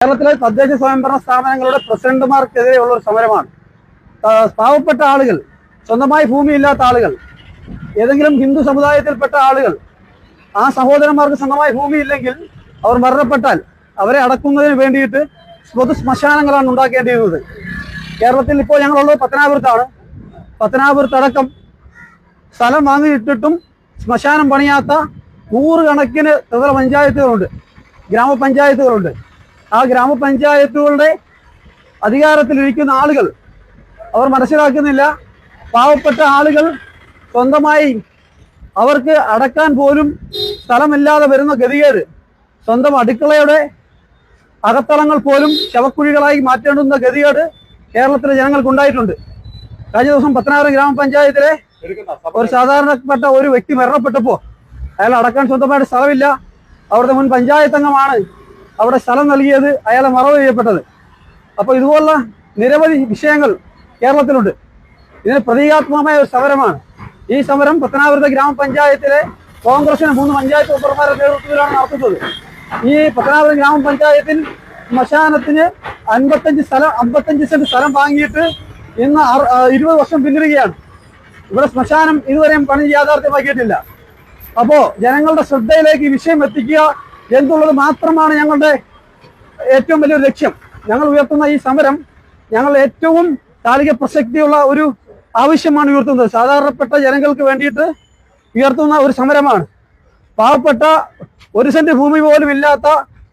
കേരളത്തിലെ തദ്ദേശ സ്വയംഭരണ സ്ഥാപനങ്ങളുടെ പ്രസിഡന്റുമാർക്കെതിരെയുള്ള ഒരു സമരമാണ്. പാവപ്പെട്ട ആളുകൾ, സ്വന്തമായി ഭൂമിയില്ലാത്ത ആളുകൾ, ഏതെങ്കിലും ഹിന്ദു സമുദായത്തിൽപ്പെട്ട ആളുകൾ, ആ സഹോദരന്മാർക്ക് സ്വന്തമായി ഭൂമിയില്ലെങ്കിൽ അവർ മരണപ്പെട്ടാൽ അവരെ അടക്കുന്നതിന് വേണ്ടിയിട്ട് പൊതു ശ്മശാനങ്ങളാണ് ഉണ്ടാക്കേണ്ടിയിരുന്നത്. കേരളത്തിൽ ഇപ്പോൾ ഞങ്ങളുള്ളത് പത്തനാപുരത്താണ്. പത്തനാപുരത്തടക്കം സ്ഥലം വാങ്ങിയിട്ടിട്ടും ശ്മശാനം പണിയാത്ത നൂറുകണക്കിന് ത്രിതല പഞ്ചായത്തുകളുണ്ട്, ഗ്രാമപഞ്ചായത്തുകളുണ്ട്. ആ ഗ്രാമപഞ്ചായത്തുകളുടെ അധികാരത്തിലിരിക്കുന്ന ആളുകൾ അവർ മനസ്സിലാക്കുന്നില്ല. പാവപ്പെട്ട ആളുകൾ സ്വന്തമായി അവർക്ക് അടക്കാൻ പോലും സ്ഥലമില്ലാതെ വരുന്ന ഗതികേട്, സ്വന്തം അടുക്കളയുടെ അകത്തളങ്ങൾ പോലും ശവക്കുഴികളായി മാറ്റേണ്ടുന്ന ഗതികേട് കേരളത്തിലെ ജനങ്ങൾക്കുണ്ടായിട്ടുണ്ട്. കഴിഞ്ഞ ദിവസം പത്തനാപുരം ഗ്രാമപഞ്ചായത്തിലെ ഒരു സാധാരണപ്പെട്ട ഒരു വ്യക്തി മരണപ്പെട്ടപ്പോൾ അയാൾ അടക്കാൻ സ്വന്തമായിട്ട് സ്ഥലമില്ല. അവിടുത്തെ മുൻ പഞ്ചായത്ത് അംഗമാണ് അവിടെ സ്ഥലം നൽകിയത്, അയാളെ മറവ് ചെയ്യപ്പെട്ടത്. അപ്പോൾ ഇതുപോലുള്ള നിരവധി വിഷയങ്ങൾ കേരളത്തിലുണ്ട്. ഇതിന് പ്രതീകാത്മകമായ ഒരു സമരമാണ് ഈ സമരം. പത്തനാപുരത്തെ ഗ്രാമപഞ്ചായത്തിലെ കോൺഗ്രസിന് 3 പഞ്ചായത്ത് മെമ്പർമാരുടെ നേതൃത്വത്തിലാണ് നടത്തുന്നത്. ഈ പത്തനാപുരം ഗ്രാമപഞ്ചായത്തിൽ ശ്മശാനത്തിന് 55 സെന്റ് സ്ഥലം വാങ്ങിയിട്ട് ഇന്ന് 20 വർഷം പിന്നിടുകയാണ്. ഇവിടെ ശ്മശാനം ഇതുവരെയും പണി യാഥാർത്ഥ്യമാക്കിയിട്ടില്ല. അപ്പോൾ ജനങ്ങളുടെ ശ്രദ്ധയിലേക്ക് ഈ വിഷയം എത്തിക്കുക എന്നുള്ളത് മാത്രമാണ് ഞങ്ങളുടെ ഏറ്റവും വലിയൊരു ലക്ഷ്യം. ഞങ്ങൾ ഉയർത്തുന്ന ഈ സമരം ഞങ്ങൾ ഏറ്റവും കാലിക പ്രസക്തിയുള്ള ഒരു ആവശ്യമാണ് ഉയർത്തുന്നത്. സാധാരണപ്പെട്ട ജനങ്ങൾക്ക് വേണ്ടിയിട്ട് ഉയർത്തുന്ന ഒരു സമരമാണ്. പാവപ്പെട്ട 1 സെന്റ് ഭൂമി പോലും ഇല്ലാത്ത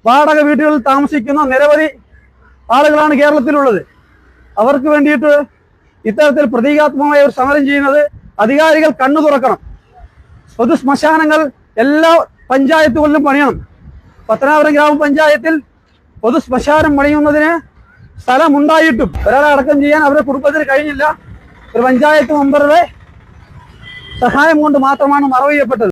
വാടക വീടുകളിൽ താമസിക്കുന്ന നിരവധി ആളുകളാണ് കേരളത്തിലുള്ളത്. അവർക്ക് വേണ്ടിയിട്ട് ഇത്തരത്തിൽ പ്രതീകാത്മകമായ ഒരു സമരം ചെയ്യുന്നത് അധികാരികൾ കണ്ണു തുറക്കണം. പൊതു ശ്മശാനങ്ങൾ എല്ലാ പഞ്ചായത്തുകളിലും പണിയണം. പത്തനാപുരം ഗ്രാമപഞ്ചായത്തിൽ പൊതു ശ്മശാനം പണിയുന്നതിന് സ്ഥലമുണ്ടായിട്ടും ഒരാളെ അടക്കം ചെയ്യാൻ അവരുടെ കുടുംബത്തിന് കഴിഞ്ഞില്ല. ഒരു പഞ്ചായത്ത് മെമ്പറുടെ സഹായം കൊണ്ട് മാത്രമാണ് മറവ് ചെയ്യപ്പെട്ടത്.